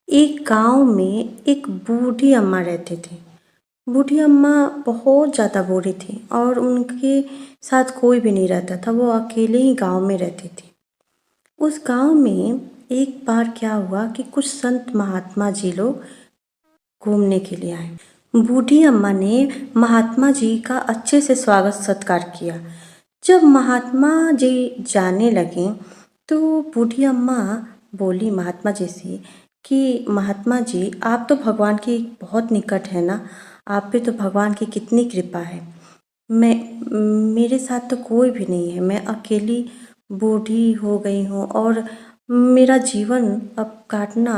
एक गांव में एक बूढ़ी अम्मा रहती थी। बूढ़ी अम्मा बहुत ज़्यादा बूढ़ी थी और उनके साथ कोई भी नहीं रहता था। वो अकेले ही गांव में रहती थी। उस गांव में एक बार क्या हुआ कि कुछ संत महात्मा जी लोग घूमने के लिए आए। बूढ़ी अम्मा ने महात्मा जी का अच्छे से स्वागत सत्कार किया। जब महात्मा जी जाने लगे तो बूढ़ी अम्मा बोली महात्मा जी से कि महात्मा जी, आप तो भगवान के बहुत निकट है ना, आप पे तो भगवान की कितनी कृपा है। मेरे साथ तो कोई भी नहीं है, मैं अकेली बूढ़ी हो गई हूँ और मेरा जीवन अब काटना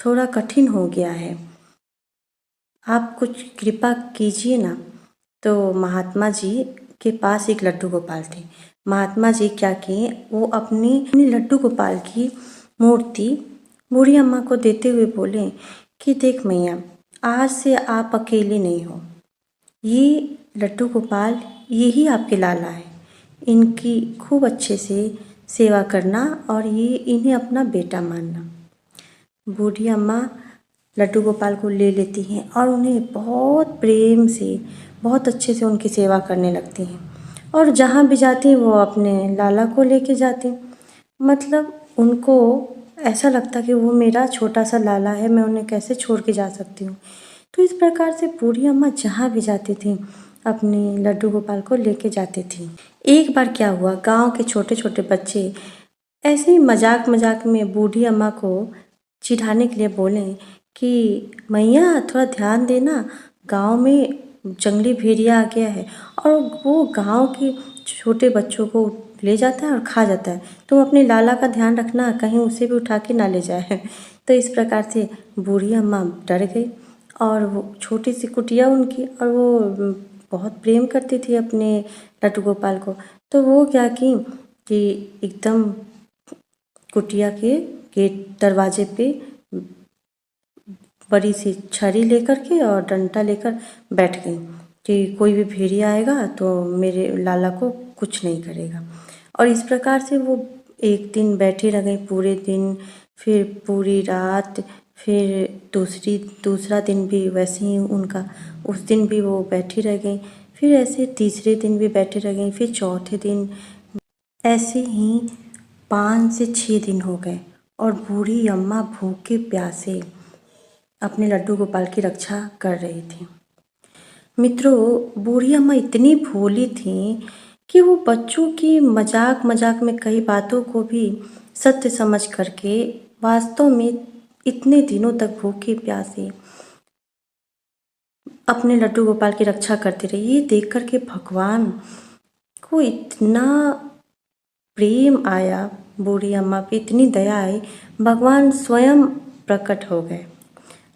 थोड़ा कठिन हो गया है, आप कुछ कृपा कीजिए ना। तो महात्मा जी के पास एक लड्डू गोपाल थे। महात्मा जी क्या किए, वो अपनी लड्डू गोपाल की मूर्ति बूढ़ी अम्मा को देते हुए बोले कि देख मैया, आज से आप अकेले नहीं हो। ये लड्डू गोपाल यही आपके लाला है। इनकी खूब अच्छे से सेवा करना और ये इन्हें अपना बेटा मानना। बूढ़ी अम्मा लड्डू गोपाल को ले लेती हैं और उन्हें बहुत प्रेम से, बहुत अच्छे से उनकी सेवा करने लगती हैं और जहाँ भी जाती हैं वो अपने लाला को लेके जाती। मतलब उनको ऐसा लगता कि वो मेरा छोटा सा लाला है, मैं उन्हें कैसे छोड़ के जा सकती हूँ। तो इस प्रकार से बूढ़ी अम्मा जहाँ भी जाती थी अपने लड्डू गोपाल को लेके जाती थी। एक बार क्या हुआ, गांव के छोटे छोटे बच्चे ऐसे ही मजाक मजाक में बूढ़ी अम्मा को चिढ़ाने के लिए बोले कि मैया थोड़ा ध्यान देना, गांव में जंगली भेड़िया आ गया है और वो गांव के छोटे बच्चों को ले जाता है और खा जाता है। तुम अपने लाला का ध्यान रखना, कहीं उसे भी उठा के ना ले जाए। तो इस प्रकार से बूढ़ी अम्मा डर गई और वो छोटी सी कुटिया उनकी, और वो बहुत प्रेम करती थी अपने लड्डू गोपाल को। तो वो क्या की कि एकदम कुटिया के गेट दरवाजे पे बड़ी सी छड़ी लेकर के और डंडा लेकर बैठ गई कि कोई भी भेड़िया आएगा तो मेरे लाला को कुछ नहीं करेगा। और इस प्रकार से वो एक दिन बैठी रह गई पूरे दिन, फिर पूरी रात, फिर दूसरा दिन भी वैसे ही उनका, उस दिन भी वो बैठी रह गई, फिर ऐसे तीसरे दिन भी बैठी रह गई, फिर चौथे दिन। ऐसे ही 5 से 6 दिन हो गए और बूढ़ी अम्मा भूखे प्यासे अपने लड्डू गोपाल की रक्षा कर रही थी। मित्रों, बूढ़ी अम्मा इतनी भोली थी कि वो बच्चों की मजाक मजाक में कई बातों को भी सत्य समझ करके वास्तव में इतने दिनों तक भूखे प्यासे अपने लड्डू गोपाल की रक्षा करती रही। ये देख कर के भगवान को इतना प्रेम आया, बूढ़ी अम्मा पे इतनी दया आई, भगवान स्वयं प्रकट हो गए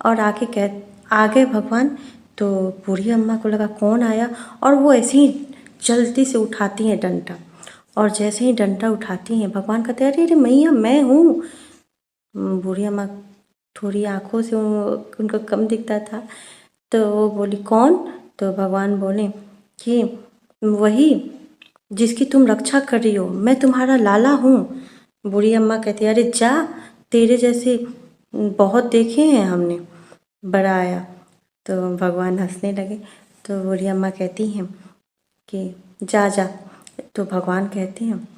और आ गए भगवान। तो बूढ़ी अम्मा को लगा कौन आया, और वो ऐसे ही जल्दी से उठाती हैं डंडा, और जैसे ही डंडा उठाती हैं भगवान कहते हैं अरे अरे मैया मैं हूँ। बूढ़ी अम्मा थोड़ी आँखों से उनको कम दिखता था, तो वो बोली कौन। तो भगवान बोले कि वही जिसकी तुम रक्षा कर रही हो, मैं तुम्हारा लाला हूँ। बूढ़ी अम्मा कहती है अरे जा, तेरे जैसे बहुत देखे हैं हमने, बड़ा आया। तो भगवान हंसने लगे। तो बूढ़ी अम्मा कहती हैं कि जा जा। तो भगवान कहते हैं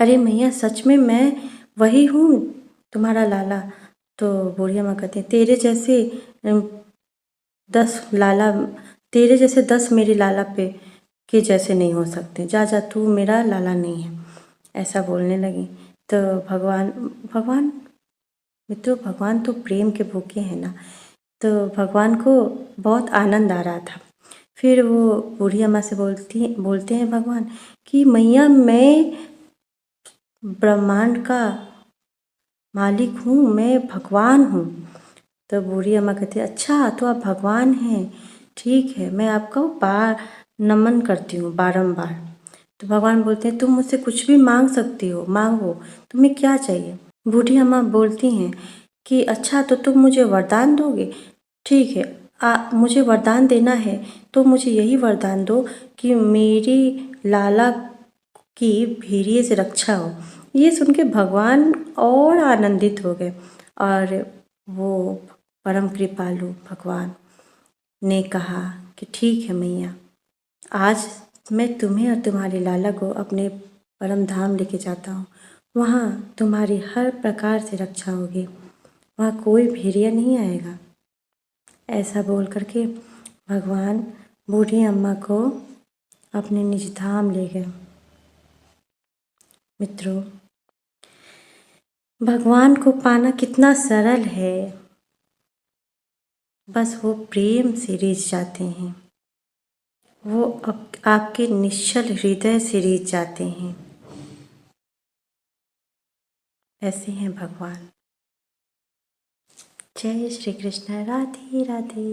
अरे मैया सच में मैं वही हूँ, तुम्हारा लाला। तो बूढ़ी अम्मा कहती है तेरे जैसे 10 लाला, तेरे जैसे 10 मेरे लाला पे के जैसे नहीं हो सकते, जा जा तू मेरा लाला नहीं है, ऐसा बोलने लगी। तो भगवान मित्रों, भगवान तो प्रेम के भूखे हैं ना, तो भगवान को बहुत आनंद आ रहा था। फिर वो बूढ़ी अम्मा से बोलते हैं भगवान कि मैया मैं ब्रह्मांड का मालिक हूँ, मैं भगवान हूँ। तो बूढ़ी अम्मा कहती है अच्छा तो आप भगवान हैं, ठीक है, मैं आपका नमन करती हूँ बारंबार। तो भगवान बोलते हैं तुम मुझसे कुछ भी मांग सकती हो, मांगो, तुम्हें क्या चाहिए। बूढ़ी अम्मा बोलती हैं कि अच्छा तो तुम मुझे वरदान दोगे, ठीक है, मुझे वरदान देना है तो मुझे यही वरदान दो कि मेरी लाला की भेड़िए से रक्षा हो। ये सुन के भगवान और आनंदित हो गए और वो परम कृपालु भगवान ने कहा कि ठीक है मैया, आज मैं तुम्हें और तुम्हारे लाला को अपने परम धाम लेके जाता हूँ। वहाँ तुम्हारी हर प्रकार से रक्षा होगी, वहाँ कोई भेड़िया नहीं आएगा। ऐसा बोल करके भगवान बूढ़ी अम्मा को अपने निज धाम ले गए। मित्रों, भगवान को पाना कितना सरल है, बस वो प्रेम से रिझ जाते हैं, वो आपके निश्चल हृदय से रिझ जाते हैं। ऐसे हैं भगवान। जय श्री कृष्ण। राधे राधे।